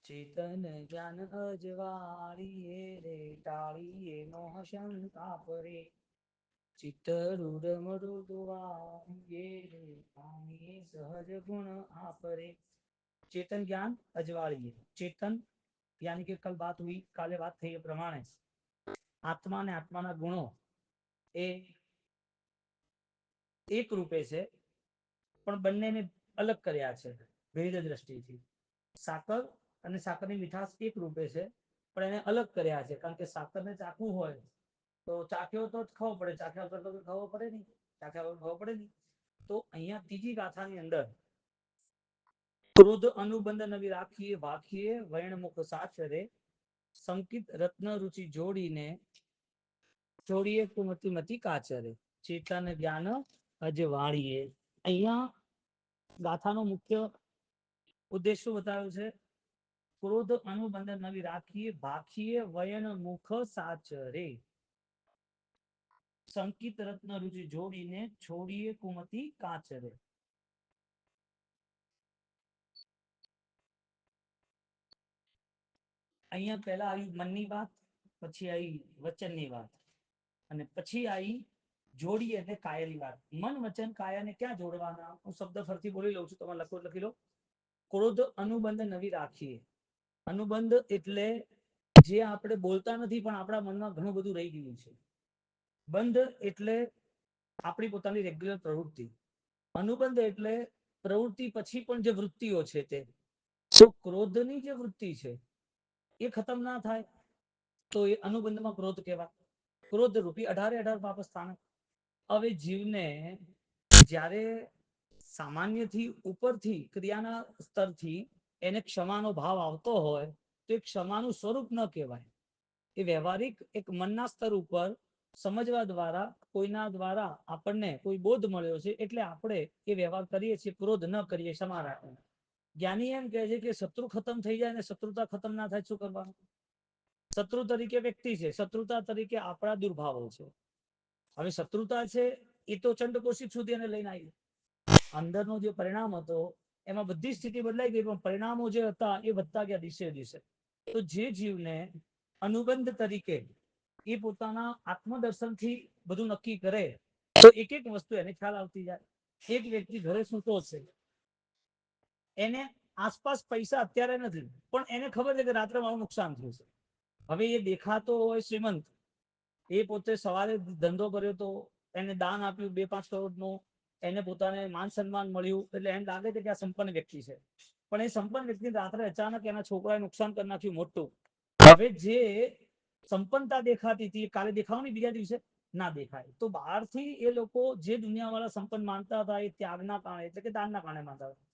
ચેતન જ્ઞાન અજવાળીએ રે ટાળીએ મોહ શંકા પરે ચિત્ત રૂઢ મૃદુવાળીએ રે પામીએ સહજ ગુણ આપરે। चेतन ज्ञान अजवाड़िए। चेतन यानी कि कल बात हुई, काले बात थी प्रमाणे आत्मा ने आत्मा गुणों ए एक रूपे से पण बंनेने अलग कर्या छे भेद दृष्टिथी। साकर અને સાકરની મીઠાશ એક રૂપે છે પણ એને અલગ કર્યા છે કારણ કે સાકરને ચાખવું હોય તો ચાખ્યો તો જ ખાવો પડે, ચાખ્યા વગર તો ખાવો પડે નહીં, ચાખ્યા વગર ખાવો પડે નહીં। તો અહીંયા ત્રીજી ગાથાની અંદર ક્રોધ અનુબંધ નવી રાખીએ ભાખીએ વૈણ મુખ સાચરે સંકિત રત્ન રુચિ જોડીને જોડીએ કુમતિ મતિ કાચરે ચેતન જ્ઞાન અજવાળીએ। અહીંયા ગાથાનો મુખ્ય ઉદ્દેશ શું બતાવ્યો છે? ક્રોધ અનુબંધ નવી રાખીએ ભાખીએ વયન મુખ સાચરે સંકિત રત્ન રુચિ જોડીને છોડીએ કુમતિ કાચરે। અહીંયા પહેલા આવી મનની વાત, પછી આવી વચનની વાત અને પછી આવી જોડી એટલે કાયાની વાત। મન વચન કાયાને ક્યાં જોડવાના? હું શબ્દ ફરતી બોલી લઉં છું, તમારે લખો લખી લો। ક્રોધ અનુબંધ નવી રાખીએ। અનુબંધ એટલે જે આપણે બોલતા નથી પણ આપણા મનમાં ઘણું બધું રહી ગયું છે। બંધ એટલે આપણી પોતાની રેગ્યુલર પ્રવૃત્તિ। અનુબંધ એટલે પ્રવૃત્તિ પછી પણ જે વૃત્તિઓ છે તે। તો ક્રોધની જે વૃત્તિ છે એ ખતમ ના થાય તો એ અનુબંધમાં ક્રોધ કહેવાય। ક્રોધ રૂપી 18 પાપ સ્થાન। હવે જીવને જ્યારે સામાન્યથી ઉપરથી ક્રિયાના સ્તરથી એને ક્ષમાનો ભાવ આવતો હોય તો એ ક્ષમાનું સ્વરૂપ ન કહેવાય। એ વ્યવહારિક એક મનના સ્તર ઉપર સમજવા દ્વારા કોઈના દ્વારા આપણને કોઈ બોધ મળ્યો છે એટલે આપણે એ વ્યવહાર કરીએ છીએ, ક્રોધ ન કરીએ, ક્ષમા રાખીએ। જ્ઞાની એમ કહે છે કે શત્રુ ખતમ થઈ જાય ને શત્રુતા ખતમ ના થાય શું કરવાનું? શત્રુ તરીકે વ્યક્તિ છે, શત્રુતા તરીકે આપણા દુર્ભાવો છે। હવે શત્રુતા છે એ તો ચંડકોશિક સુધી એને લઈને આવી, અંદરનો જે પરિણામ હતો એમાં બધી સ્થિતિ બદલાઈ ગઈ પણ પરિણામો જે હતા એ વધતા ગયા દિવસે દિવસે। તો જે જીવને અનુબંધ તરીકે એ પોતાના આત્મદર્શનથી બધું નક્કી કરે તો એક એક વસ્તુ એને ખ્યાલ આવતી જાય। એક વ્યક્તિ ઘરે સૂતો છે, એને આસપાસ પૈસા અત્યારે નથી પણ એને ખબર છે કે રાત્રે મારું નુકસાન થયું છે। હવે એ દેખાતો હોય શ્રીમંત, એ પોતે સવારે ધંધો કર્યો તો એને દાન આપ્યું 2-5 કરોડનું, એને પોતાને માન સન્માન મળ્યું એટલે એમ લાગે છે કે આ સંપન્ન વ્યક્તિ છે પણ એ સંપન્ન વ્યક્તિ રાત્રે અચાનક એના છોકરાએ નુકસાન કરી નાખ્યું મોટું। હવે જે સંપન્નતા દેખાતી હતી કાલે દેખાવાની બીજા દિવસે ના દેખાય। તો બહારથી એ લોકો જે દુનિયાવાળા સંપન્ન માનતા હતા એ ત્યાગના કારણે એટલે કે દાનના કારણે માનતા હતા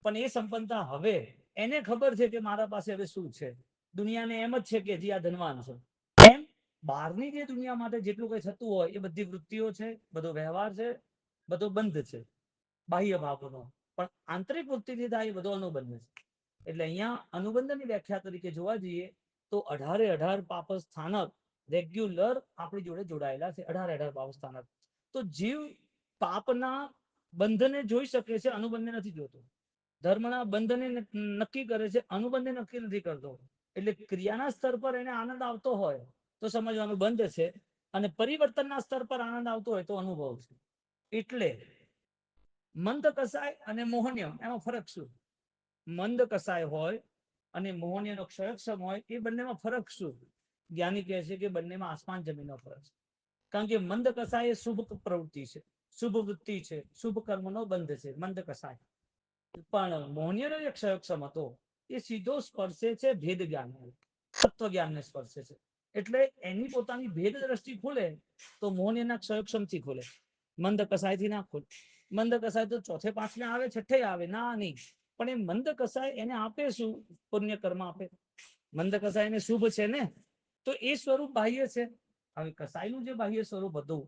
પણ એ સંપન્નતા હવે એને ખબર છે કે મારા પાસે હવે શું છે। દુનિયાને એમ જ છે કે હજી આ ધનવાન છે। એમ બહારની જે દુનિયા માટે જેટલું કઈ થતું હોય એ બધી વૃત્તિઓ છે, બધો વ્યવહાર છે, બધો બંધ છે બાહ્ય ભાગોનો, પણ આંતરિક વૃત્તિથી થાય એ બધો અનુબંધ છે। એટલે અહીંયા અનુબંધની વ્યાખ્યા તરીકે જોવા જઈએ તો 18 પાપ સ્થાનક રેગ્યુલર આપણી જોડે જોડાયેલા છે। 18 પાપ સ્થાનક તો જીવ પાપના બંધને જોઈ શકે છે, અનુબંધને નથી જોતો। ધર્મના બંધને નક્કી કરે છે, અનુબંધને નક્કી નથી કરતો। એટલે ક્રિયાના સ્તર પર એને આનંદ આવતો હોય તો સમજવાનું બંધ છે અને પરિવર્તનના સ્તર પર આનંદ આવતો હોય તો અનુભવ છે। એટલે મંદ કસાય અને મોહનીય એમાં ફરક શું? મંદ કસાય હોય અને મોહનીયનો ક્ષયક્ષમ હોય એ બંનેમાં ફરક શું? જ્ઞાની કહે છે કે બંનેમાં આસમાન જમીનનો ફરક છે। કારણ કે મંદ કસાય એ શુભ પ્રવૃત્તિ છે, શુભ વૃત્તિ છે, શુભ કર્મનો બંધ છે મંદ કસાય। પણ મોહનીયનો જે ક્ષયક્ષમ હતો એ સીધો સ્પર્શે છે ભેદ જ્ઞાન, તત્વ જ્ઞાનને સ્પર્શે છે। એટલે એની પોતાની ભેદ દ્રષ્ટિ ખુલે તો મોહનીયના ક્ષયક્ષમથી ખુલે, મંદ કસાયથી ના ખુલે। મંદ કસાય તો ચોથે પાંચમે આવે, છઠ્ઠે આવે, ના નહીં, પણ એ મંદ કસાય એને આપે શું? પુણ્ય કર્મ આપે। મંદ કસાય એને શુભ છે ને તો એ સ્વરૂપ બાહ્ય છે। હવે કસાયનું જે બાહ્ય સ્વરૂપ હતું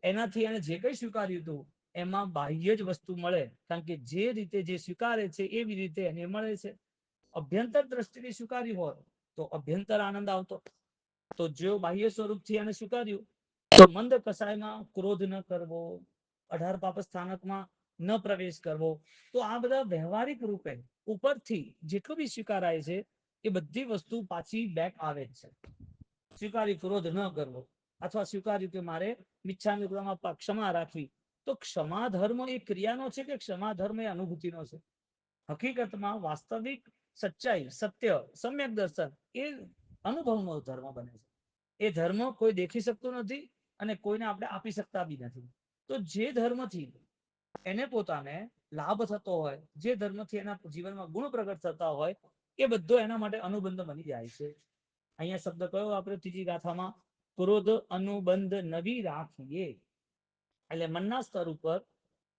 એનાથી એને જે કંઈ સ્વીકાર્યું હતું એમાં બાહ્ય જ વસ્તુ મળે, કારણ કે જે રીતે જે સ્વીકારે છે એવી રીતે એને મળે છે। અભ્યંતર દ્રષ્ટિથી સ્વીકાર્યું હોત તો અભ્યંતર આનંદ આવતો। તો જો બાહ્ય સ્વરૂપથી એને સ્વીકાર્યું તો મંદ કસાયમાં ક્રોધ ન કરવો, 18 પાપ સ્થાનકમાં ન પ્રવેશ કરવો, તો આ બધા વ્યવહારિક રૂપે ઉપરથી જેટલું બી સ્વીકારાય છે એ બધી વસ્તુ પાછી બેક આવે જ છે. સ્વીકાર્યું ક્રોધ ન કરવો, અથવા સ્વીકાર્યું કે મારે મિચ્છામી ક્ષમા રાખવી, તો ક્ષમા ધર્મ એ ક્રિયાનો છે કે ક્ષમા ધર્મ એ અનુભૂતિનો છે? હકીકતમાં વાસ્તવિક સચ્ચાઈ, સત્ય, સમ્યક દર્શન એ અનુભવનો ધર્મ બને છે. એ ધર્મ કોઈ દેખી શકતું નથી અને કોઈને આપણે આપી શકતા બી નથી. તો જે ધર્મથી એને પોતાને લાભ થતો હોય, જે ધર્મથી એના જીવનમાં ગુણ પ્રગટ થતા હોય, એ બધો એના માટે અનુબંધ બની જાય છે. અહીંયા શબ્દ કયો વાપર્યો ત્રીજી ગાથામાં? ક્રોધ અનુબંધ નવી રાખીએ. એટલે મનના સ્તર ઉપર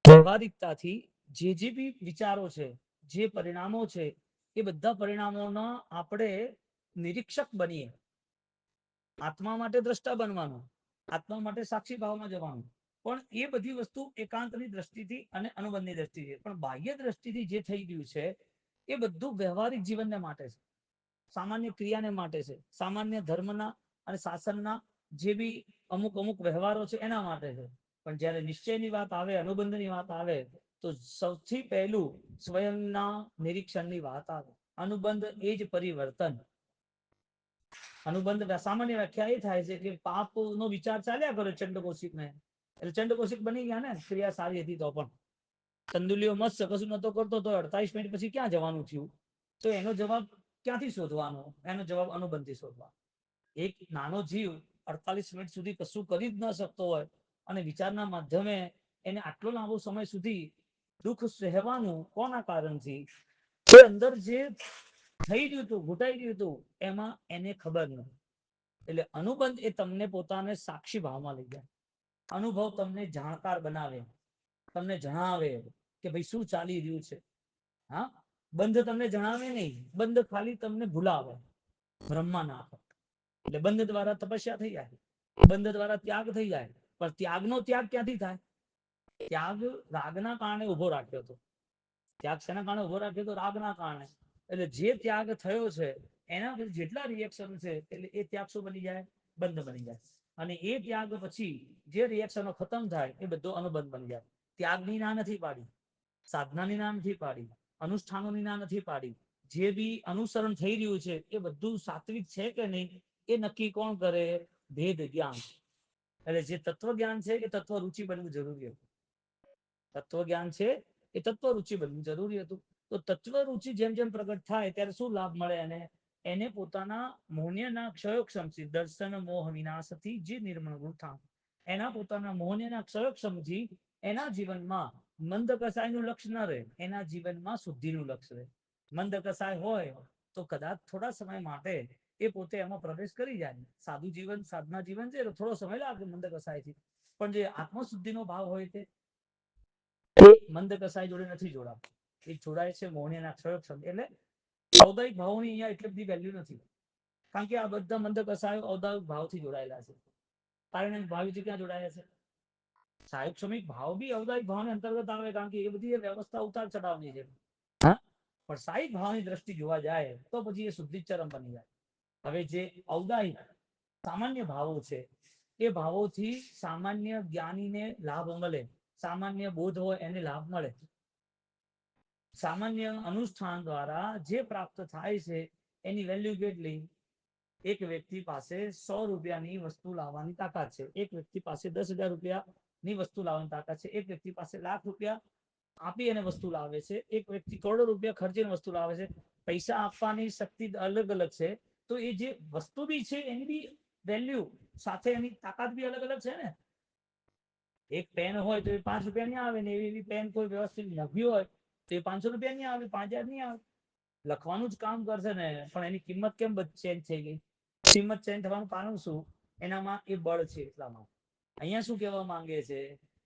વ્યવહારિકતાથી જે બી વિચારો છે, જે પરિણામો છે, એ બધા પરિણામોના આપણે નિરીક્ષક બનીએ. આત્મા માટે દ્રષ્ટા બનવાનું, આત્મા માટે સાક્ષી ભાવમાં જવાનું. પણ એ બધી વસ્તુ એકાંતની દ્રષ્ટિથી અને અનુબંધની દ્રષ્ટિથી. પણ બાહ્ય દ્રષ્ટિથી જે થઈ ગયું છે એ બધું વ્યવહારિક જીવનને માટે છે, સામાન્ય ક્રિયાને માટે છે, સામાન્ય ધર્મના અને શાસનના જે બી અમુક અમુક વ્યવહારો છે એના માટે છે. પણ જ્યારે નિશ્ચયની વાત આવે, અનુબંધની વાત આવે, તો સૌથી પહેલું સ્વયંના નિરીક્ષણની વાત આવે. અનુબંધ એ જ પરિવર્તન. અનુબંધ સામાન્ય વ્યાખ્યા એ થાય છે કે પાપનો વિચાર ચાલ્યા કરે ચંડકોશિકને, એટલે ચંડકોશિક બની ગયા ને, ક્રિયા સારી હતી તો પણ. ચંદુલિયો મત્સ્ય કશું નતો કરતો તો 48 મિનિટ પછી ક્યાં જવાનું થયું? તો એનો જવાબ ક્યાંથી શોધવાનો? એનો જવાબ અનુબંધથી શોધવાનો. એક નાનો જીવ 48 મિનિટ સુધી કશું કરી જ ન શકતો હોય અને વિચારના માધ્યમે એને આટલો લાંબો સમય સુધી દુઃખ સહેવાનું કોના કારણથી? એ અંદર જે થઈ ગયું હતું, ઘૂંટાઈ ગયું હતું, એમાં એને ખબર નથી. એટલે અનુબંધ એ તમને પોતાને સાક્ષી ભાવમાં લઈ જાય. અનુભવ તમને જાણકાર બનાવે, તમને જણાવે કે ભાઈ શું ચાલી રહ્યું છે. હા, બંધ તમને જણાવે નહીં, બંધ ખાલી તમને ભૂલાવે, ભ્રમમાં નાખે. એટલે બંધ દ્વારા તપસ્યા થઈ જાય, બંધ દ્વારા ત્યાગ થઈ જાય. પણ ત્યાગનો ત્યાગ ક્યાંથી થાય? ત્યાગ રાગના કારણે ઉભો રાખ્યો હતો. ત્યાગ શેના કારણે ઉભો રાખ્યો હતો? રાગના કારણે. એટલે જે ત્યાગ થયો છે એના પછી જેટલા રિએક્શન છે, એટલે એ ત્યાગ શું બની જાય? બંધ બની જાય. અને એ ત્યાગ પછી જે રિએક્શનો ખતમ થાય એ બધો અનુબંધ બની જાય. ત્યાગની ના નથી પાડી, સાધનાની ના નથી પાડી, અનુષ્ઠાનોની ના નથી પાડી. જે બી અનુસરણ થઈ રહ્યું છે એ બધું સાત્વિક છે કે નહીં એ નક્કી કોણ કરે? ભેદ જ્ઞાન. એટલે જે તત્વ જ્ઞાન છે એ તત્વ રૂચિ બનવું જરૂરી હતું. તત્વ જ્ઞાન છે એ તત્વ રૂચિ બનવું જરૂરી હતું. તો તત્વ રૂચિ જેમ જેમ પ્રગટ થાય ત્યારે શું લાભ મળે એને? એને પોતાના મોહ્યના ક્ષયોક્ષમથી દર્શન મોહ વિનાશથી જે નિર્મળ વૃથા, એના પોતાના મોહ્યના ક્ષયોક્ષમથી એના જીવનમાં મંદ કસાયનું લક્ષ્ય ન રહે, એના જીવનમાં શુદ્ધિનું લક્ષ્ય રહે. મંદ કસાય હોય તો કદાચ થોડા સમય માટે એ પોતે એમાં પ્રવેશ કરી જાય. સાદું જીવન, સાધના જીવન છે તો થોડો સમય લાગે મંદ કસાયથી. પણ જે આત્મશુદ્ધિનો ભાવ હોય તે મંદ કસાય જોડે નથી જોડાતો. એ જોડાય છે મોહ્યના ક્ષયોક્ષમ. એટલે ઔદાયિક ભાવોની અહીંયા એટલી બધી વેલ્યુ નથી. કારણ કે આ બધા મંદ કસાયો ઔદાયિક ભાવથી જોડાયેલા છે. કારણ ભાવથી ક્યાં જોડાયા છે? સાયુક્ષમિક ભાવ બી ઔદાયિક ભાવને અંતર્ગત આવે, કારણ કે એ બધી વ્યવસ્થા ઉતાર ચઢાવની છે. હા, પણ સાહિક ભાવની દ્રષ્ટિ જોવા જાય તો પછી એ શુદ્ધિ ચરમ બની જાય. હવે જે ઔદાયિક સામાન્ય ભાવો છે એ ભાવોથી સામાન્ય જ્ઞાનીને લાભ મળે, સામાન્ય બોધ હોય એને લાભ મળે. સામાન્ય અનુષ્ઠાન દ્વારા જે પ્રાપ્ત થાય છે એની વેલ્યુ કેટલી? એક વ્યક્તિ પાસે 100 રૂપિયાની વસ્તુ લાવવાની તાકાત છે, એક વ્યક્તિ પાસે 10,000 રૂપિયાની વસ્તુ લાવવાની તાકાત છે, એક વ્યક્તિ પાસે લાખ રૂપિયા આપી અને વસ્તુ લાવે છે, એક વ્યક્તિ કરોડો રૂપિયા ખર્ચીને વસ્તુ લાવે છે. પૈસા આપવાની શક્તિ અલગ અલગ છે, તો એ જે વસ્તુ બી છે એની બી વેલ્યુ સાથે એની તાકાત બી અલગ અલગ છે ને. એક પેન હોય તો એ 5 રૂપિયાની આવે ને એવી પેન કોઈ વ્યવસ્થિત મોંઘી હોય તો એ 500 રૂપિયાની આવે, 5,000 ની આવે. લખવાનું જ કામ કરશે ને, પણ એની કિંમત કેમ ચેન્જ થઈ ગઈ? કિંમત ચેન્જ થવાનું કારણ શું? એનામાં એ બળ છે એટલામાં. અહીંયા શું કહેવા માંગે છે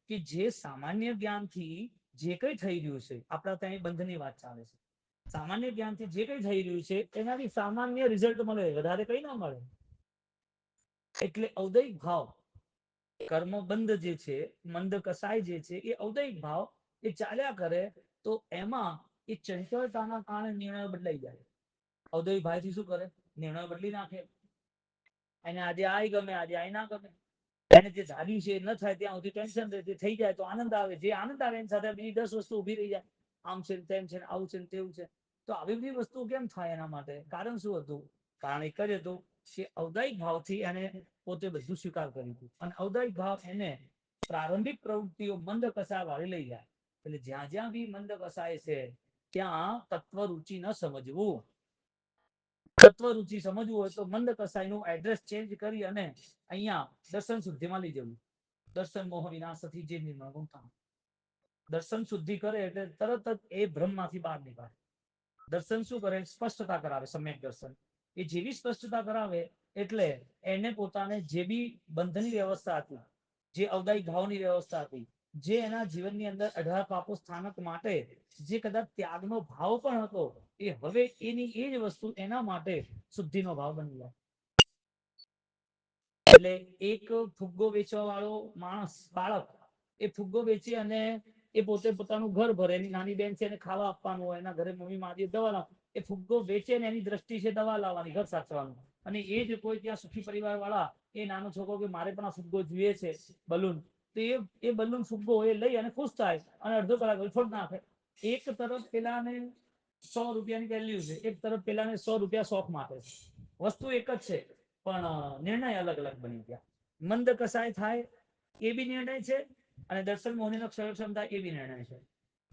કે જે સામાન્ય જ્ઞાનથી જે કંઈ થઈ રહ્યું છે, આપણા ત્યાં બંધની વાત ચાલે છે, સામાન્ય જ્ઞાનથી જે કંઈ થઈ રહ્યું છે એનાથી સામાન્ય રિઝલ્ટ મળે, વધારે કંઈ ના મળે. એટલે ઔદયિક ભાવ, કર્મબંધ જે છે, મંદ કસાય જે છે, એ ઔદયિક ભાવ એ ચાલ્યા કરે તો એમાં એ ચંચળતાના કારણે નિર્ણયો બદલાઈ જાય. ઔદયિક ભાવથી શું કરે? નિર્ણયો બદલી નાખે. એને આજે આ ગમે, આજે આ ના ગમે. એને જે ધાર્યું છે ન થાય ત્યાં સુધી ટેન્શન રહે, થઈ જાય તો આનંદ આવે. જે આનંદ આવે એની સાથે બીજી 10 વસ્તુ ઉભી રહી જાય. આમ છે, તેમ છે, આવું છે, તેવું છે. તો આવી બધી વસ્તુ કેમ થાય? એના માટે કારણ શું હતું? કારણ એક જ હતું કે ઔદાયિક ભાવથી એને પોતે બધું સ્વીકાર કર્યું હતું, અને ઔદાયિક ભાવ એને પ્રારંભિક પ્રવૃત્તિઓ મંદ કસાય વાળી લઈ જાય. એટલે જ્યાં જ્યાં બી મંદ કસાય છે ત્યાં તત્વ રુચિ ન સમજવું. તત્વ રુચિ સમજવું હોય તો મંદ કસાયનું એડ્રેસ ચેન્જ કરી અને અહીંયા દર્શન શુદ્ધિમાં લઈ જવું. દર્શન મોહ વિનાશથી જે નિર્મળ ગુણતા. દર્શન શુદ્ધિ કરે એટલે તરત જ એ બ્રહ્મમાંથી બહાર નીકળે. દર્શન શું કરે? સ્પષ્ટતા કરાવે. સમ્યક દર્શન એ જેવી સ્પષ્ટતા કરાવે એટલે એને પોતાને જે બી બંધનની વ્યવસ્થા હતી, જે ઔદાયિક ભાવની વ્યવસ્થા હતી, જે એના જીવનની અંદર 18 પાપો સ્થાનક માટે જે કદાચ ત્યાગનો ભાવ પણ હતો, એ હવે એની એ જ વસ્તુ એના માટે શુદ્ધિનો ભાવ બની જાય. એટલે એક ફુગ્ગો વેચવા વાળો માણસ, બાળક, એ ફુગ્ગો વેચી અને એ પોતે પોતાનું ઘર ભરે. એની નાની બેન છે એને ખાવા આપવાનું હોય, એના ઘરે મમ્મી માજી દવા લાવ, એ ફુગ્ગો વેચે ને એની દ્રષ્ટિ છે દવા લાવવાની, ઘર સાચવાનું. અને એ જ કોઈ ત્યાં સુખી પરિવાર વાળા એ નાનો છોકરો કે મારે પણ આ ફુગ્ગો જોઈએ છે, બલૂન, તો એ બલૂન ફુગ્ગો એ લઈ અને ખુશ થાય અને અડધો કલાક ફોડ નાખે. એક તરફ પેલાને 100 રૂપિયાની વેલ્યુ છે, એક તરફ પેલાને 100 રૂપિયા શોખ માટે છે. વસ્તુ એક જ છે પણ નિર્ણય અલગ અલગ બની ગયા. મંદ કસાય થાય એ બી નિર્ણય છે, અને દર્શન મોહનીનો ક્ષયક્ષમ થાય એ બી નિર્ણય છે.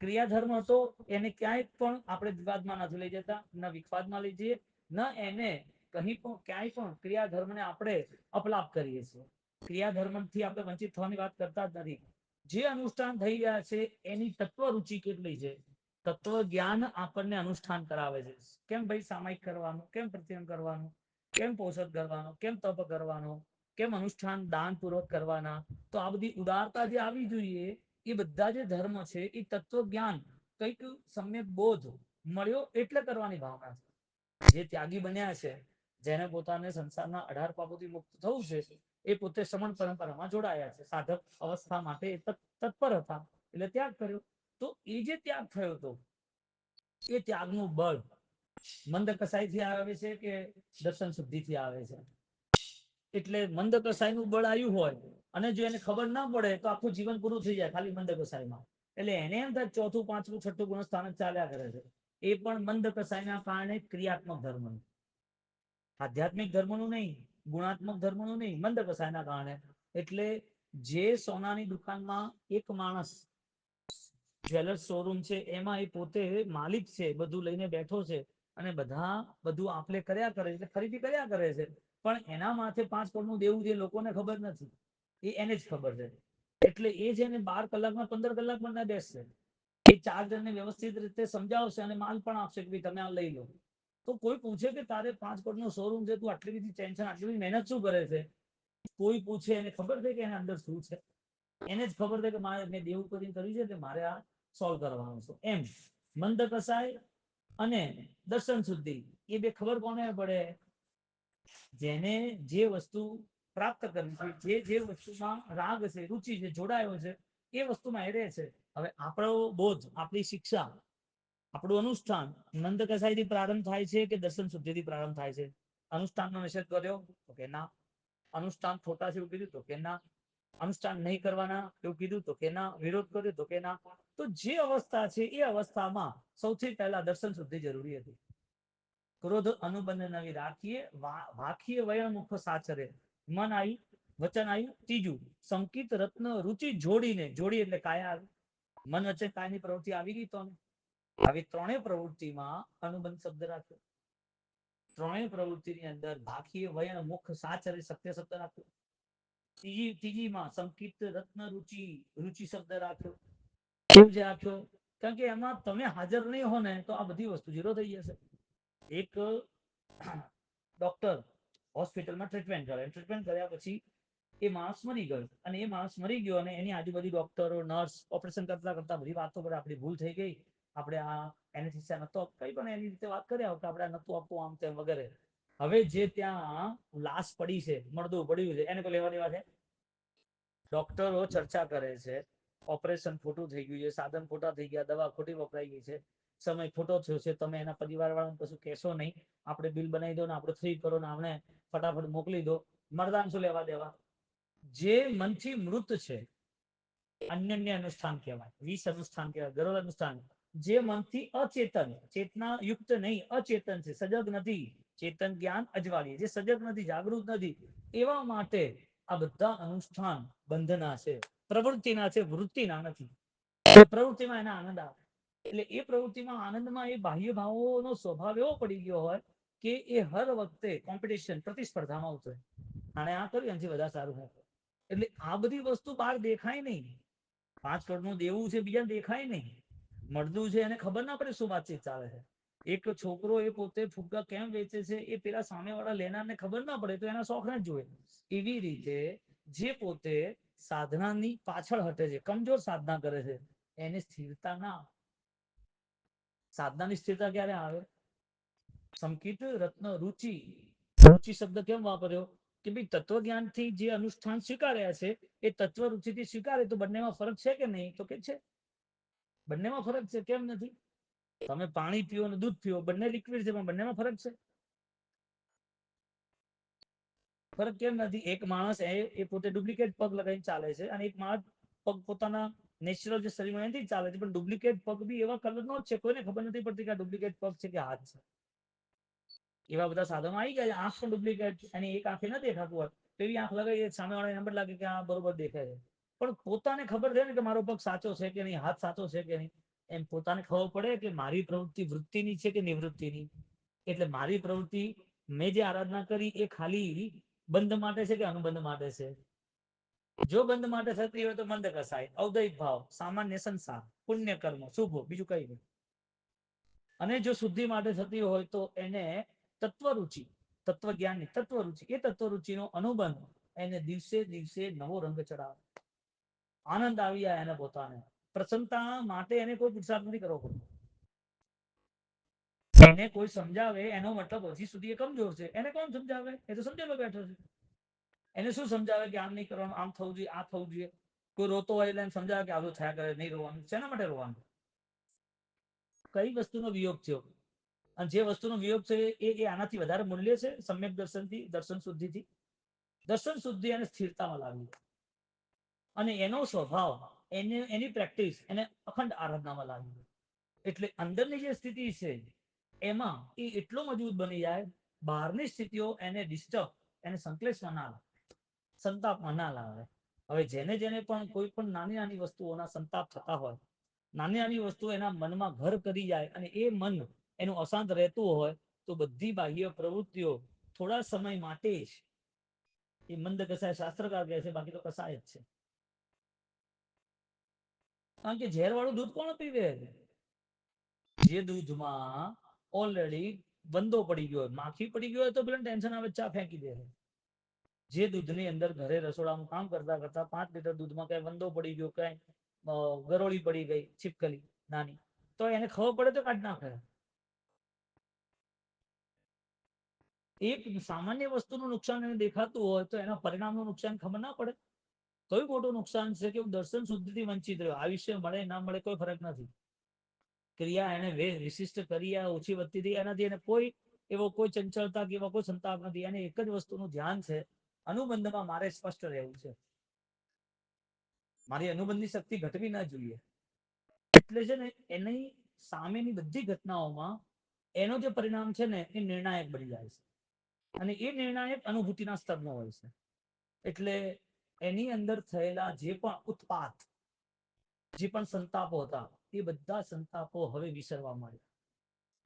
ક્રિયાધર્મ હતો એને ક્યાંય પણ આપણે વિવાદમાં નથી લઈ જતા, ન વિવાદમાં લઈ જઈએ, ન એને કहीं પણ ક્યાંય પણ ક્રિયાધર્મને આપણે અપલાપ કરીએ છીએ. ક્રિયાધર્મથી આપણે વંચિત થવાની વાત કરતા જ નથી. જે અનુષ્ઠાન થઈ રહ્યા છે એની તત્વ રુચિ કેટલી છે? તત્વ જ્ઞાન આપણને અનુષ્ઠાન કરાવે છે. કેમ ભાઈ સામાયિક કરવાનું, કેમ પ્રત્યયન કરવાનું, કેમ પોષક કરવાનું, કેમ તપ કરવાનું, કેમ અનુષ્ઠાન દાન પૂર્વક કરવાના. તો આ બધી ઉદારતા જે આવી જોઈએ, એ બધા જે ધર્મ છે એ તત્વ જ્ઞાન કઈક સમ્યક બોધ મળ્યો એટલે કરવાની ભાવના છે. જે ત્યાગી બન્યા છે, જેને પોતાને સંસારના 18 પાપોથી મુક્ત થવું છે, એ પોતે શ્રમણ પરંપરામાં જોડાયા છે. સાધક અવસ્થા માટે તત્પર હતા એટલે ત્યાગ કર્યો. તો એ જે ત્યાગ થયો હતો, એ ત્યાગનું બળ મંદ કસાઈથી આવે છે કે દર્શન શુદ્ધિથી આવે છે? એટલે મંદ કસાઈનું બળ આવ્યું હોય અને જો એને ખબર ના પડે તો આખું જીવન પૂરું થઈ જાય ખાલી મંદ કસાઈમાં. એટલે એને એમ થાય ચોથું, પાંચમું, છઠ્ઠું ગુણ સ્થાન ચાલ્યા કરે છે. એ પણ મંદ કસાઈના કારણે ક્રિયાત્મક ધર્મનું, આધ્યાત્મિક ધર્મનું નહીં, ગુણાત્મક ધર્મનું નહીં, મંદ કસાયના કારણે. એટલે જે સોનાની દુકાનમાં એક માણસ જ્વેલર્સ શોરૂમ છે એમાં એ પોતે માલિક છે, બધું લઈને બેઠો છે અને બધા બધું આપલે કર્યા કરે છે, ખરીદી કર્યા કરે છે, પણ એના માથે 5 કરોડનું દેવું જે લોકોને ખબર નથી, એ એને જ ખબર છે. એટલે એ છે ને 12 કલાકમાં 15 કલાકમાં ના બેસશે. એ 4 જણને વ્યવસ્થિત રીતે સમજાવશે અને માલ પણ આપશે કે તમે આ લઈ લો. તો કોઈ પૂછે કે તારે 5 કરોડનો શોરૂમ છે, તું આટલી બધી ટેન્શન, આટલી બધી મહેનત શું કરે છે? કોઈ પૂછે એને ખબર છે કે એના અંદર શું છે? એને જ ખબર છે કે મારે મેં દેવું કરીને કર્યું છે એટલે મારે આ સોલ્વ કરવાનું છે. એમ મંદ કસાય અને દર્શન શુદ્ધિ, એ બે ખબર કોને પડે? જેને જે વસ્તુ પ્રાપ્ત કરવી છે, જે વસ્તુમાં રાગ છે, રુચિ છે, જોડાયો છે, એ વસ્તુમાં એ રહે છે. હવે આપણો બોધ, આપણી શિક્ષા, આપણું અનુષ્ઠાન મંદ કસાઈથી પ્રારંભ થાય છે કે દર્શન શુદ્ધિથી પ્રારંભ થાય છે? અનુષ્ઠાનનો નિષેધ કર્યો તો કે ના. અનુષ્ઠાન ખોટા છે એવું કીધું તો કે ના. અનુષ્ઠાન નહીં કરવાના એવું કીધું તો કે ના. વિરોધ કર્યો તો કે ના. તો જે અવસ્થા છે એ અવસ્થામાં સૌથી પહેલા દર્શન શુદ્ધિ જરૂરી હતી. ક્રોધ અનુબંધ નવી રાખીએ, વાખીએ વયણ મુખ સાચરે. મન આવ્યું, વચન આવ્યું. ત્રીજું સંકિત રત્ન રુચિ જોડીને, જોડી એટલે કાયા આવી, મન વચન કાયની પ્રવૃત્તિ આવી ગઈ. તો આવી ત્રણેય પ્રવૃત્તિમાં અનુબંધ શબ્દ રાખ્યો. ત્રણેય પ્રવૃત્તિની અંદર ભાખીય વયણ મુખ સાચરે સત્ય શબ્દ રાખ્યો. ત્રીજીમાં સંકિત રત્ન રુચિ, રુચિ શબ્દ રાખ્યો. કેમ છે રાખ્યો? કારણ કે એમાં તમે હાજર નહીં હો ને તો આ બધી વસ્તુ ઝીરો થઈ જશે. એક ડોક્ટર હોસ્પિટલમાં ટ્રીટમેન્ટ કરે, ટ્રીટમેન્ટ કર્યા પછી એ માણસ મરી ગયો, અને એ માણસ મરી ગયો અને એની આજુબાજુ ડોક્ટરો, નર્સ ઓપરેશન કરતા કરતા બધી વાતો કરે, આપણી ભૂલ થઈ ગઈ, આપણે આ એનેસ્થેસિયા નતો, કઈ પણ એની રીતે વાત કર્યા કે આપણે નતું આપવું આમ તેમ વગેરે. હવે જે ત્યાં લાશ પડી છે, મળદું પડ્યું છે, એને કોઈ લેવા દેવા છે? ડોક્ટરો ચર્ચા કરે છે, ઓપરેશન ખોટું થઈ ગયું છે, સાધન ખોટા થઈ ગયા, દવા ખોટી વપરાઈ ગઈ છે, સમય ખોટો થયો છે, તમે એના પરિવાર વાળાને કશું કહેશો નહીં, આપણે બિલ બનાવી દો ને આપણે 3 કરોડ આમને ફટાફટ મોકલી દો. મરદાન શું લેવા દેવા? જે મનથી મૃત છે, અન્યન્ય અનુષ્ઠાન કહેવાય, 20 અનુષ્ઠાન કહેવાય, ગરોળ અનુષ્ઠાન. જે મનથી અચેતન, ચેતના યુક્ત નહીં, અચેતન છે, સજગ નથી, ચેતન જ્ઞાન અજવાળી, જે સજગ નથી, જાગૃત નથી, એવા માટે આ બધા અનુષ્ઠાન બંધના છે, પ્રવૃત્તિના છે, વૃત્તિના નથી. પ્રવૃત્તિમાં એના આનંદ આવે, એટલે એ પ્રવૃત્તિમાં આનંદમાં એ બાહ્ય ભાવોનો સ્વભાવ એવો પડી ગયો હોય કે એ હર વખતે કોમ્પિટિશન, પ્રતિસ્પર્ધામાં ઉતરે, આને આ કર્યું એનાથી વધારે સારું હોય. એટલે આ બધી વસ્તુ બહાર દેખાય નહીં. 5 કરોડનું દેવું છે, બીજાને દેખાય નહીં. મળતું છે એને ખબર ના પડે શું વાતચીત ચાલે છે. એક છોકરો એ પોતે ફુગ્ગા કેમ વેચે છે એ પેલા સામેવાળા લેનારને ખબર ના પડે તો એના શોખને જ જોવે. એવી રીતે જે પોતે સાધનાની પાછળ હટે છે, કમજોર સાધના કરે છે, એને સ્થિરતા ના આવે. સાધનાની સ્થિરતા ક્યારે આવે? સંકિત રત્ન રુચિ. રુચિ શબ્દ કેમ વાપર્યો? કે ભાઈ તત્વજ્ઞાનથી જે અનુષ્ઠાન સ્વીકાર્યા છે એ તત્વ રુચિથી સ્વીકારે તો બંનેમાં ફરક છે કે નહીં? તો કે છે. બંનેમાં ફરક છે, કેમ નથી? તમે પાણી પીઓ અને દૂધ પીઓ, બંને લિક્વિડ છે, પણ બંનેમાં ફરક છે. ફરક કેમ નથી? એક માણસ એ પોતે ડુપ્લિકેટ પગ લગાવીને ચાલે છે અને એક માણસ પગ પોતાના નેચરલ જે શરીરમાં એનાથી ચાલે છે, પણ ડુપ્લિકેટ પગ બી એવા કલરનો જ છે, કોઈને ખબર નથી પડતી કે આ ડુપ્લિકેટ પગ છે કે હાથ છે. એવા બધા સાધનો આવી ગયા છે. આંખ પણ ડુપ્લિકેટ, અને એક આંખે ન દેખાતું હોય તો એવી આંખ લગાવી સામેવાળાને નંબર લાગે કે આ બરોબર દેખાય છે, પણ પોતાને ખબર છે ને કે મારો પગ સાચો છે કે નહીં, હાથ સાચો છે કે નહીં, એમ પોતાને ખબર પડે કે મારી પ્રવૃત્તિ વૃત્તિની છે કે નિવૃત્તિની. એટલે મારી પ્રવૃત્તિ મેં જે આરાધના કરી એ ખાલી બંધ માટે છે કે અનુબંધ માટે છે? જો બંધ માટે થતી હોય તો મંદ કસાય, ઔદૈિક ભાવ, સામાન્ય સંસાર, પુણ્ય કર્મ, શુભ, બીજું કઈ નહીં. અને જો શુદ્ધિ માટે થતી હોય તો એને તત્વરુચિ, તત્વજ્ઞાનની તત્વરુચિ, એ તત્વરુચિનો અનુબંધ એને દિવસે દિવસે નવો રંગ ચડાવે, આનંદ આવી જાય એને પોતાને. પ્રસન્નતા માટે એને કોઈ પુરુષાર્થ નથી કરવો પડતો. એને કોઈ સમજાવે એનો મતલબ હજી સુધી એ કમજોર છે. એને કોણ સમજાવે? એ તો સમજેલો બેઠો છે. એને શું સમજાવે કે આમ નહીં કરવાનું, આમ થવું જોઈએ, આ થવું જોઈએ? કોઈ રોતો હોય એટલે એને સમજાવે કે આવું થયા કરે, નહીં રોવાનું. શેના માટે રોવાનું? કઈ વસ્તુનો વિયોગ થયો? અને જે વસ્તુનો વિયોગ છે એ આનાથી વધારે મૂલ્ય છે સમ્યક દર્શનથી, દર્શન શુદ્ધિથી? દર્શન શુદ્ધિ અને સ્થિરતામાં લાવી, અને એનો સ્વભાવ, એની પ્રેક્ટિસ એને અખંડ આરાધનામાં લાવી. એટલે અંદરની જે સ્થિતિ છે એમાં એ એટલો મજબૂત બની જાય, બહારની સ્થિતિઓ એને ડિસ્ટર્બ, એને સંકલેશમાં ના લાવે, સંતાપમાં ના લાવે. હવે જેને જેને પણ કોઈ પણ નાની નાની વસ્તુઓના સંતાપ થતા હોય, નાની નાની વસ્તુ એના મનમાં ઘર કરી જાય અને એ મન એનું અશાંત રહેતું હોય તો બધી બાહ્ય પ્રવૃત્તિઓ થોડા સમય માટે જ એ મંદ કસાય, શાસ્ત્રકાર કહે છે, બાકી તો કસાય જ છે. કારણ કે ઝેર વાળું દૂધ કોણ પીવે? જે દૂધમાં ઓલરેડી બંધો પડી ગયો હોય, માખી પડી ગયો હોય તો પેલા ટેન્શન આવે, ચા ફેંકી દે. જે દૂધની અંદર ઘરે રસોડામાં કામ કરતા કરતા 5 લીટર દૂધમાં કઈ વંદો પડી ગયો, કઈ ગરોળી પડી ગઈ, છીપકલી નાની, તો એને ખબર પડે તો કાઢ નાખે. એક સામાન્ય વસ્તુનું નુકસાન એને દેખાતું હોય તો એના પરિણામનું નુકસાન ખબર ના પડે? કયું મોટું નુકસાન છે કે દર્શન શુદ્ધિથી વંચિત રહ્યો? આયુષ્ય મળે ના મળે કોઈ ફરક નથી. ક્રિયા એને વિશિષ્ટ ક્રિયા ઓછી વધતી થઈ, એનાથી એને કોઈ એવો કોઈ ચંચળતા કે એવો કોઈ સંતાપ નથી. એને એક જ વસ્તુનું ધ્યાન છે, અનુબંધમાં મારે સ્પષ્ટ રહેવું છે, મારી અનુબંધની શક્તિ ઘટવી ના જોઈએ. એટલે છે ને એની સામેની બધી ઘટનાઓમાં એનો જે પરિણામ છે ને એ નિર્ણાયક બની જાય છે, અને એ નિર્ણાયક અનુભૂતિના સ્તરનો હોય છે. એટલે એની અંદર થયેલા જે પણ ઉત્પાત, જે પણ સંતાપો હતા એ બધા સંતાપો હવે વિસરવા માંડ્યા.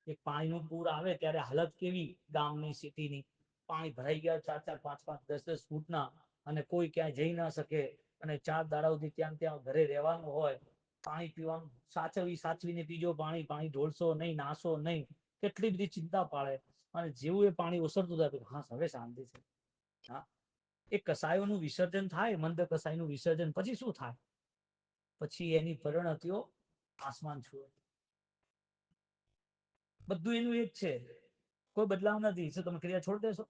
એક પાણીનું પૂર આવે ત્યારે હાલત કેવી ગામની, સિટીની, પાણી ભરાઈ ગયા 4-4, 5-5, 10-10 ફૂટના, અને કોઈ ક્યાંય જઈ ના શકે, અને 4 દાડા સુધી ત્યાં ઘરે રહેવાનું હોય, પાણી પીવાનું સાચવીને પીજો પાણી, પાણી ઢોળશો નહીં, નાશો નહીં, કેટલી બધી ચિંતા પાડે. અને જેવું એ પાણી ઓસરતું જાય તો હા હવે શાંતિ છે. હા, એ કસાયોનું વિસર્જન થાય, મંદ કસાયનું વિસર્જન, પછી શું થાય? પછી એની પરિણતિઓ આસમાન છુએ. બધું એનું એક છે, કોઈ બદલાવ નથી. શું તમે ક્રિયા છોડી દેશો?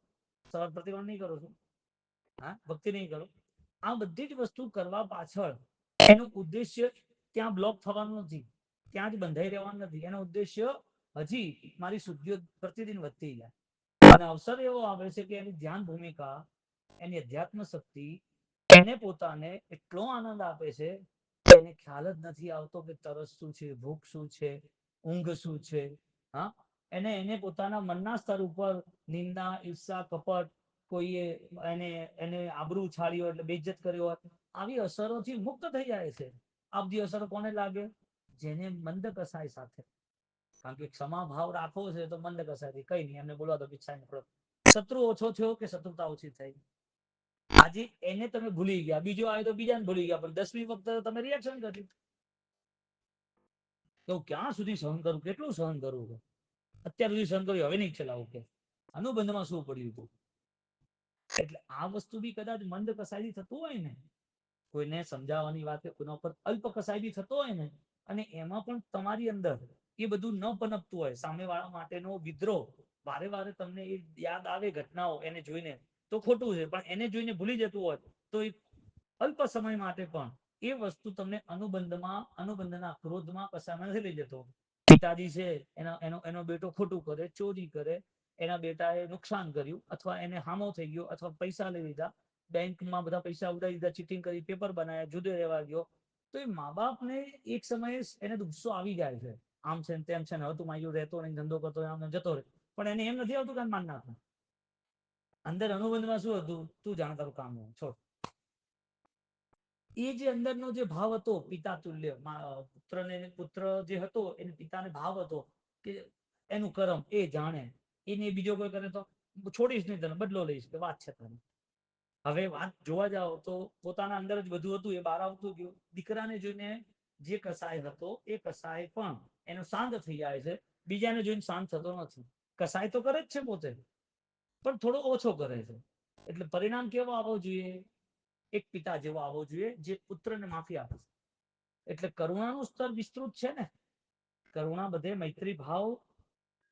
સવાર પ્રતિક્રમણ નહીં કરો છો? હા, ભક્તિ નહીં કરો? આ બધી જ વસ્તુ કરવા પાછળ એનો ઉદ્દેશ્ય ત્યાં બ્લોક થવાનું નથી, ત્યાં જ બંધાઈ રહેવાનું નથી. એનો ઉદ્દેશ્ય હજી મારી શુદ્ધિઓ પ્રતિદિન વધતી જાય, અને અવસર એવો આવે છે કે એની ધ્યાન ભૂમિકા, એની અધ્યાત્મ શક્તિ એને પોતાને એટલો આનંદ આપે છે એને ખ્યાલ જ નથી આવતો કે તરસ શું છે, ભૂખ શું છે, ઊંઘ શું છે. હા, એને પોતાના મનના સ્તર ઉપર નિંદા, ઈર્ષા, કપટ, કોઈએ એને આબરૂ ઉછાળ્યો એટલે બેઇજ્જત કર્યો હોય, આવી અસરોથી મુક્ત થઈ જાય છે. આ બધી અસરો કોને લાગે? જેને મંદ કસાય સાથે. કારણ કે ક્ષમા ભાવ રાખવો છે તો મંદ કસાયથી કઈ નહીં, એમને બોલવા દો પીછા નીકળો. શત્રુ ઓછો થયો કે શત્રુતા ઓછી થઈ? આજે એને તમે ભૂલી ગયા, બીજો આવે તો બીજાને ભૂલી ગયા, પણ 10મી વખતે તમે રિએક્શન કર્યું. તો ક્યાં સુધી સહન કરું, કેટલું સહન કરવું? અત્યાર સુધી સહન કર્યું, હવે નહીં ચલાવું કે અનુબંધમાં શું પડ્યું હતું? એટલે આ વસ્તુ બી કદાચ મંદ કસાયથી થતું હોય ને, કોઈને સમજાવવાની વાત, કોઈના ઉપર અલ્પ કસાયથી થતો હોય ને, અને એમાં પણ તમારી અંદર એ બધું ન પનપતું હોય, સામેવાળા માટેનો વિદ્રોહ વારે વારે તમને એ યાદ આવે ઘટનાઓ એને જોઈને, તો ખોટું છે. પણ એને જોઈને ભૂલી જતું હોય તો એ અલ્પ સમય માટે પણ એ વસ્તુ તમને અનુબંધના ક્રોધમાં કસામાં નથી લઈ જતો. પિતાજી છે, એનો બેટો ખોટું કરે, ચોરી કરે, એના બેટાએ નુકસાન કર્યું, અથવા એને હામો થઈ ગયો, અથવા પૈસા લઈ લીધા, બેંકમાં બધા પૈસા ઉડાડી દીધા, ચીટિંગ કરી, પેપર બનાવ્યા, જુદે રહેવા ગયો, તો એ મા બાપને એક સમયે એને ગુસ્સો આવી જાય છે. આમ છે ને તેમ છે ને, હવે તું મારી જોડે રહેતો નહીં, ધંધો કરતો આમ જતો રહે. પણ એને એમ નથી આવતું કે માન નાખું. અંદર અનુબંધમાં શું હતું? તું જાણ તારું કામ છોડ. એ જે અંદરનો જે ભાવ હતો પિતા તુલ્ય, પુત્ર જે હતો એને પિતાને ભાવ હતો કે એનું કરમ એ જાણે, એને બીજો કોઈ કરે તો છોડીશ નહીં, તને બદલો લઈશ, કે વાત છે તને. હવે વાત જોવા જાવ તો પોતાના અંદર જ બધું હતું, એ બહાર આવતું ગયું. દીકરાને જોઈને જે કસાય હતો એ કસાય પણ એનો શાંત થઈ જાય છે, બીજાને જોઈને શાંત થતો નથી. કસાય તો કરે જ છે પોતે, પણ થોડો ઓછો કરે છે. એટલે પરિણામ કેવો આવવો જોઈએ? એક પિતા જેવો આવવો જોઈએ જે પુત્રને માફી આપે છે. એટલે કરુણાનું સ્તર વિસ્તૃત છે ને, કરુણા બધે, મૈત્રી ભાવ,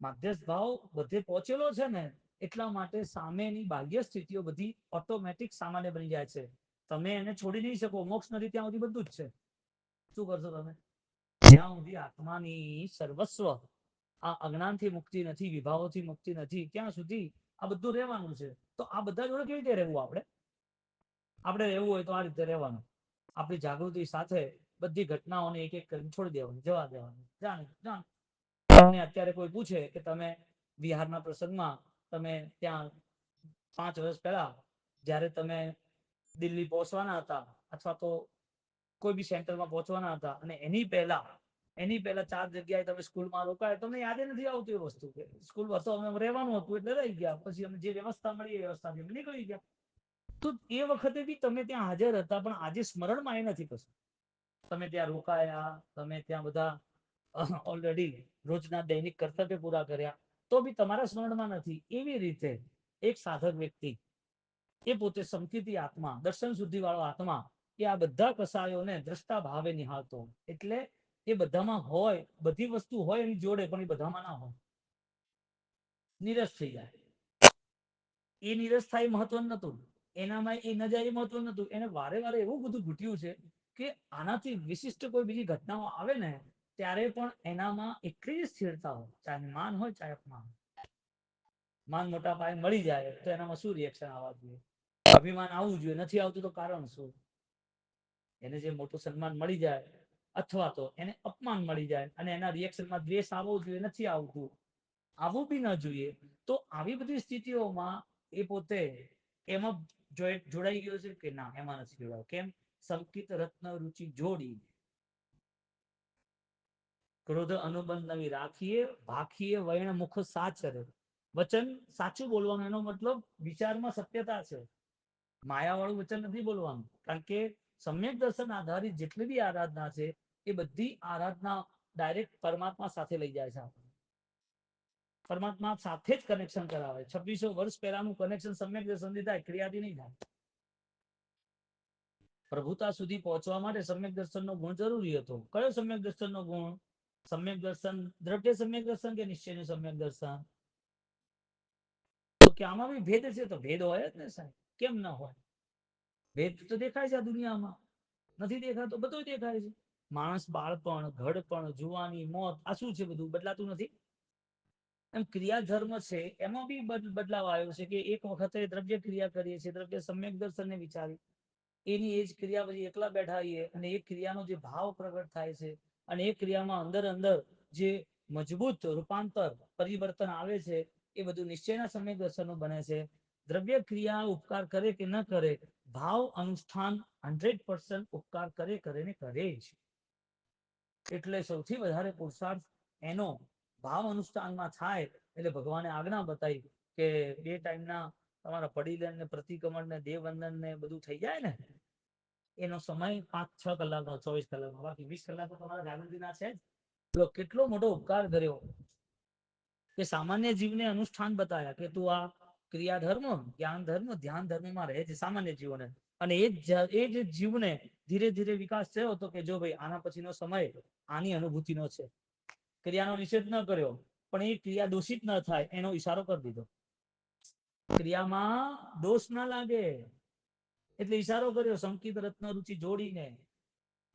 માધ્યસ્થ ભાવ બધે પહોંચેલો છે ને, એટલા માટે સામેની બાહ્ય સ્થિતિઓ બધી ઓટોમેટિક સામાન્ય બની જાય છે. તમે એને છોડી નહીં શકો, મોક્ષ નથી ત્યાં સુધી બધું જ છે. શું કરશો તમે? જ્યાં સુધી આત્માની સર્વસ્વ, આ અજ્ઞાનથી મુક્તિ નથી, વિભાવોથી મુક્તિ નથી, ત્યાં સુધી આ બધું રહેવાનું છે. તો આ બધા જોડે કેવી રીતે રહેવું? આપણે રહેવું હોય તો આ રીતે રહેવાનું. આપણી જાગૃતિ સાથે બધી ઘટનાઓને એક એક કરીને છોડી દેવાની, જવા દેવાની. તમને અત્યારે કોઈ પૂછે કે તમે વિહારના પ્રસંગમાં તમે ત્યાં 5 વર્ષ પહેલા જ્યારે તમે દિલ્હી પહોંચવાના હતા, અથવા તો કોઈ બી સેન્ટરમાં પહોંચવાના હતા, અને એની પહેલા 4 જગ્યાએ તમે સ્કૂલમાં રોકાયા, તમને યાદ નથી આવતી એ વસ્તુ કે સ્કૂલ હતો, અમે રહેવાનું હતું એટલે રહી ગયા, પછી અમે જે વ્યવસ્થા મળી એ વ્યવસ્થાથી અમે નીકળી ગયા. તો એ વખતે બી તમે ત્યાં હાજર હતા, પણ આજે સ્મરણમાં એ નથી કશું. તમે ત્યાં રોકાયા, તમે ત્યાં બધા ઓલરેડી રોજના દૈનિક કર્તવ્ય પૂરા કર્યા, તો બી તમારા સ્મરણમાં નથી. એવી રીતે એક સાધક વ્યક્તિ, એ પોતે સંકિતી આત્મા, દર્શન શુદ્ધિ વાળો આત્મા, એ આ બધા કસાયોને દ્રષ્ટા ભાવે નિહાળતો. એટલે એ બધામાં હોય, બધી વસ્તુ હોય એની જોડે, પણ એ બધામાં ના હોય, નિરસ થઈ જાય. એ નિરસ થાય મહત્વ નતું, એનામાં એ ન જાય એ મહત્વ નતું. એને વારે વારે એવું બધું ઘૂટ્યું છે કે આનાથી વિશિષ્ટ કોઈ બીજી ઘટનાઓ આવે ને, ત્યારે પણ એનામાં એટલી જ સ્થિરતા હોય, ચાહે માન હોય ચાહે અપમાન. માન મોટા પાયે મળી જાય તો એનામાં શું રિએક્શન આવવા જોઈએ? અભિમાન આવવું જોઈએ. નથી આવતું તો કારણ શું? એને જે મોટું સન્માન મળી જાય, અથવા તો એને અપમાન મળી જાય, અને એના રિએક્શનમાં દ્વેષ આવવો જોઈએ, નથી આવતું, આવવું બી ન જોઈએ. તો આવી બધી સ્થિતિઓમાં એ પોતે એમાં જોડાઈ ગયો છે કે ના, એમાં નથી જોડાયો. કેમ? સંકિત રત્ન રુચિ જોડી, ક્રોધ અનુબંધ નવી રાખીએ, ભાખીએ વૈણ મુખ સાચરે. વચન સાચું બોલવાનું, એનો મતલબ વિચારમાં સત્યતા છે. માયાવાળું વચન નથી બોલવાનું. કારણ કે સમ્યક દર્શન આધારિત જેટલી બી આરાધના છે, એ બધી આરાધના ડાયરેક્ટ પરમાત્મા સાથે લઈ જાય છે. પરમાત્મા સાથે જ કનેક્શન કરાવે. 2600 વર્ષ પહેલાનું કનેક્શન સમ્યક દર્શનથી થાય, ક્રિયાથી નહીં થાય. પ્રભુતા સુધી પહોંચવા માટે સમ્યક દર્શનનો ગુણ જરૂરી હતો. કયો સમ્યક દર્શનનો ગુણ? સમ્યક દર્શન દ્રવ્ય સમ્યક દર્શન કે નિશ્ચયનું સમ્યક દર્શન? તો કે આમાં બી ભેદ છે, તો ભેદ હોય જ ને સાહેબ, કેમ ના હોય? ભેદ તો દેખાય છે આ દુનિયામાં, નથી દેખાતો? બધું દેખાય છે. માણસ, બાળપણ, ઘડપણ, જુવાની, મોત, આ શું છે? બધું બદલાતું નથી? એમ ક્રિયા ધર્મ છે, એમાં બી બદલાવ આવ્યો છે કે એક વખતે દ્રવ્ય ક્રિયા કરીએ છીએ, દ્રવ્ય સમ્યક દર્શનને વિચારી, એની એ જ ક્રિયા પછી એકલા બેઠા આવીએ અને એ ક્રિયાનો જે ભાવ પ્રગટ થાય છે અને એ ક્રિયામાં અંદર અંદર જે મજબૂત રૂપાંતર પરિવર્તન આવે છે એ બધું નિશ્ચયના સમ્યક દર્શનો બને છે. દ્રવ્ય ક્રિયા ઉપકાર કરે કે ન કરે, ભાવ અનુષ્ઠાન 100% ઉપકાર કરે ને કરે જ. એટલે સૌથી વધારે પુરુષાર્થ એનો ભાવ અનુષ્ઠાનમાં થાય. એટલે ભગવાને આજ્ઞા બતાવી કે બે ટાઈમના તમારા પડીલન ને પ્રતિક્રમણ ને દેવવંદન ને બધું થઈ જાય ને એનો સમય 5-6 કલાકનો 24 કલાકનો, બાકી 20 કલાક તો તમારા જાગૃતિના છે જ. કેટલો મોટો ઉપકાર કર્યો કે સામાન્ય જીવને અનુષ્ઠાન બતાવ્યા કે તું આ ક્રિયા ધર્મ, જ્ઞાન ધર્મ, ધ્યાન ધર્મમાં રહે છે સામાન્ય જીવોને. અને એ જ જીવને ધીરે ધીરે વિકાસ થયો હતો કે જો ભાઈ આના પછીનો સમય આની અનુભૂતિનો છે. ક્રિયાનો નિષેધ ન કર્યો, પણ એ ક્રિયા દોષિત ન થાય એનો ઈશારો કરી દીધો. ક્રિયામાં દોષ ના લાગે એટલે ઈશારો કર્યો સંકિત રત્ન રુચિ જોડીને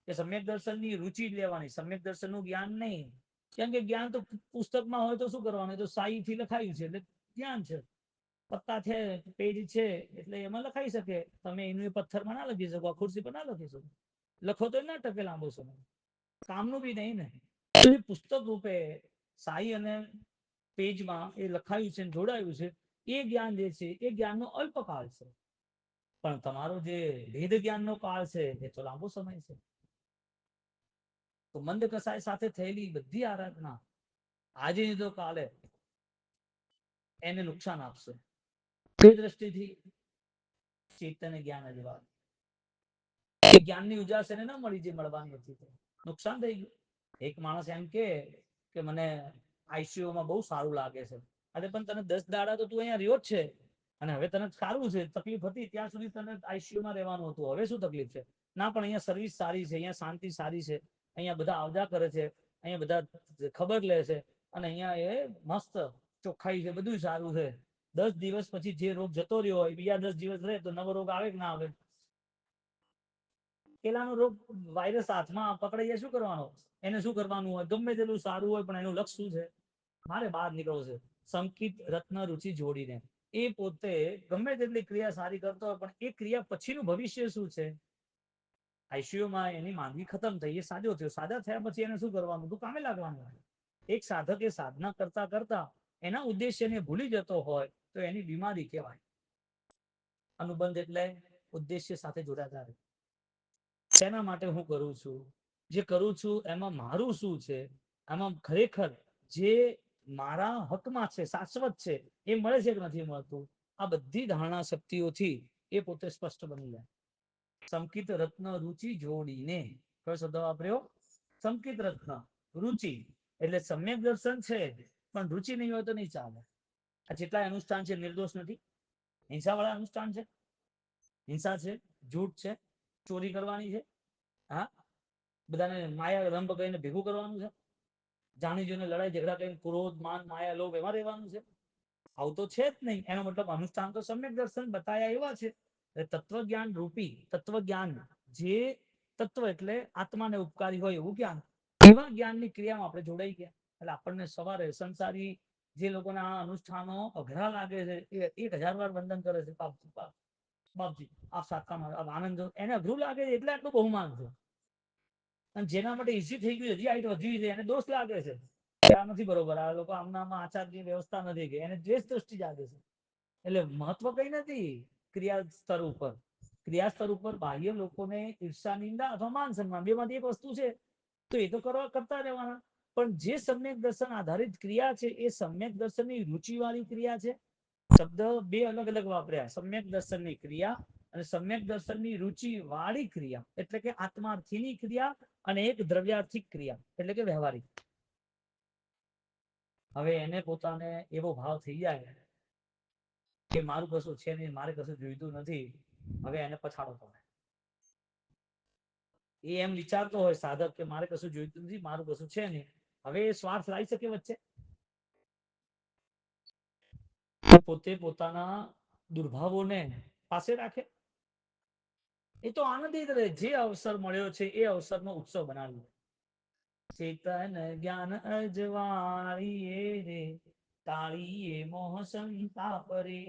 કે સમ્યક દર્શનની રુચિ લેવાની, સમ્યક દર્શનનું જ્ઞાન નહીં. કેમ કે જ્ઞાન તો પુસ્તકમાં હોય તો શું કરવાનું, તો શાહી થી લખાયું છે એટલે જ્ઞાન છે. પત્તા છે, પેજ છે એટલે એમાં લખાઈ શકે. તમે એનું પથ્થરમાં ના લખી શકો, ખુરશી પર ના લખી શકો. લખો તો ના ટકે લાંબો સમય, કામનું બી નહીં ને. પુસ્તક રૂપે શાહી અને પેજમાં એ લખાયું છે, જોડાયું છે. એ જ્ઞાન જે છે એ જ્ઞાનનો અલ્પકાળ છે. પણ તમારો જે વેદ જ્ઞાનનો કાળ છે એ તો લાંબો સમય છે. તો મંદ કસાય સાથે થયેલી બધી આરાધના આજે તો કાલે એને નુકસાન આપશે. કઈ દ્રષ્ટિથી? ચેતન જ્ઞાન જ વાત. જ્ઞાનની ઉજાસ એને ના મળી જે મળવાની હતી, નુકસાન થઈ ગયું. એક માણસ એમ કે મને આઈસીયુમાં બહુ સારું લાગે છે. અરે પણ તને 10 દાડા તો તું અહીંયા રહ્યો જ છે અને હવે તને સારું છે. તકલીફ હતી ત્યાં સુધી તને આઈસીયુમાં રહેવાનું હતું, હવે શું તકલીફ છે? ના, પણ અહીંયા સર્વિસ સારી છે, અહીંયા શાંતિ સારી છે, અહીંયા બધા આવજા કરે છે, અહીંયા બધા ખબર લે છે અને અહીંયા એ મસ્ત ચોખ્ખાઈ છે, બધું સારું છે. 10 દિવસ પછી જે રોગ જતો રહ્યો હોય બીજા 10 દિવસ રહે તો નવો રોગ આવે કે ના આવે? પેલાનો રોગ વાયરસ હાથમાં પકડાઈ જાય, શું કરવાનો? એને શું કરવાનું હોય? ગમે તેટલું સારું હોય પણ એનું લક્ષ શું છે? મારે બહાર નીકળવું છે. સંકિત રત્ન રુચિ જોડીને એ પોતે ગમે તેટલી ક્રિયા સારી કરતો હોય પણ એ ક્રિયા પછીનું ભવિષ્ય શું છે? આઈસીયુમાં એની માંદગી ખતમ થઈ, એ સાજો થયો. સાજા થયા પછી એને શું કરવાનું? તું કામે લાગવાનું. એક સાધક એ સાધના કરતા કરતા એના ઉદ્દેશ્યને ભૂલી જતો હોય તો એની બીમારી કહેવાય. અનુબંધ એટલે ઉદ્દેશ્ય સાથે જોડાતા રહે. શેના માટે હું કરું છું? જે કરું છું એમાં મારું શું છે? આમાં ખરેખર જે મારા હકમાં છે, શાશ્વત છે, એ મળે છે કે નથી મળતું? આ બધી ધારણા શક્તિઓથી એ પોતે સ્પષ્ટ બની જાય. સંકિત રત્ન રુચિ જોડીને કયો શબ્દ વાપર્યો? સંકિત રત્ન રુચિ એટલે સમ્યક દર્શન છે પણ રુચિ નહીં હોય તો નહીં ચાલે. આ જેટલા અનુષ્ઠાન છે નિર્દોષ નથી. હિંસા વાળા અનુષ્ઠાન છે, હિંસા છે, જૂઠ છે, ચોરી કરવાની છે, હા, બધાને માયા રંભ કહીને ભેગું કરવાનું છે, જાણી જોઈને લડાઈ ઝઘડા કરીને ક્રોધ માન માયા લોભ એમાં રહેવાનું છે. આવું તો છે જ નહીં. એનો મતલબ અનુષ્ઠાન તો સમ્યક દર્શન બતાયા એવા છે. તત્વજ્ઞાન રૂપી તત્વજ્ઞાન, જે તત્વ એટલે આત્માને ઉપકારી હોય એવું જ્ઞાન, એવા જ્ઞાનની ક્રિયામાં આપણે જોડાઈ ગયા. એટલે આપણને સવારે સંસારી જે લોકોના આ અનુષ્ઠાનો અઘરા લાગે છે એ 1000 વાર વંદન કરે છે. બાપજી આપ સાકામાં આનંદ, એને અઘરું લાગે છે એટલે આટલું બહુમાન છે. અને જેના માટે ઈઝી થઈ ગયું, હજી હાઈટ વધી છે, એને દોષ લાગે છે આ નથી બરોબર, આ લોકો આમનામાં આચારની વ્યવસ્થા નથી, કે એને દ્વેષ દ્રષ્ટિ જાગે છે. એટલે મહત્વ કઈ નથી ક્રિયા સ્તર ઉપર. ક્રિયા સ્તર ઉપર બાહ્ય લોકોને ઈર્ષા નિંદા અથવા માન સન્માન બેમાંથી એક વસ્તુ છે તો એ તો કરતા રહેવાના. પણ જે સમ્યક દર્શન આધારિત ક્રિયા છે એ સમ્યક દર્શનની રુચિવાળી ક્રિયા છે. શબ્દ બે અલગ અલગ વાપર્યા, સમ્યક દર્શનની ક્રિયા અને સમ્યક દર્શનની રુચિ વાળી ક્રિયા. એટલે કે આત્માર્થીની ક્રિયા અને એક દ્રવ્યાર્થિક ક્રિયા એટલે કે વ્યવહારિક. હવે એને પોતાને એવો ભાવ થઈ જાય કે મારું કશું છે નહીં, મારે કશું જોઈતું નથી, હવે એને પછાડો પડે. એ એમ વિચારતો હોય સાધક કે મારે કશું જોઈતું નથી, મારું કશું છે નહીં, હવે એ સ્વાર્થ લાવી શકે વચ્ચે? પોતે પોતાના દુર્ભાવોને પાસે રાખે? એ તો આનંદિત રહે. જે અવસર મળ્યો છે એ અવસરનો ઉત્સવ બનાવ્યો. ચેતન જ્ઞાન અજવાળીએ રે, તાળીએ મોહ સંતાપ રે,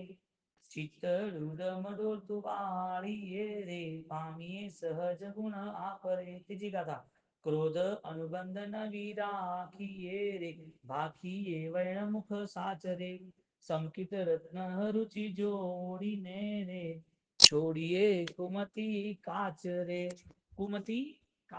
ચિત્તડુદમ ડોલતું વાળીએ રે પામીએ સહજ ગુણ આપરે. ત્રીજી ગાથા. ક્રોધ અનુબંધ નવી રાખીએ રે ભાખીએ વર્ણ મુખ સાચરે. સંકિત રત્ન રુચિ જોડીને રે છોડીએ કુમતી કાચ રે. કુમતી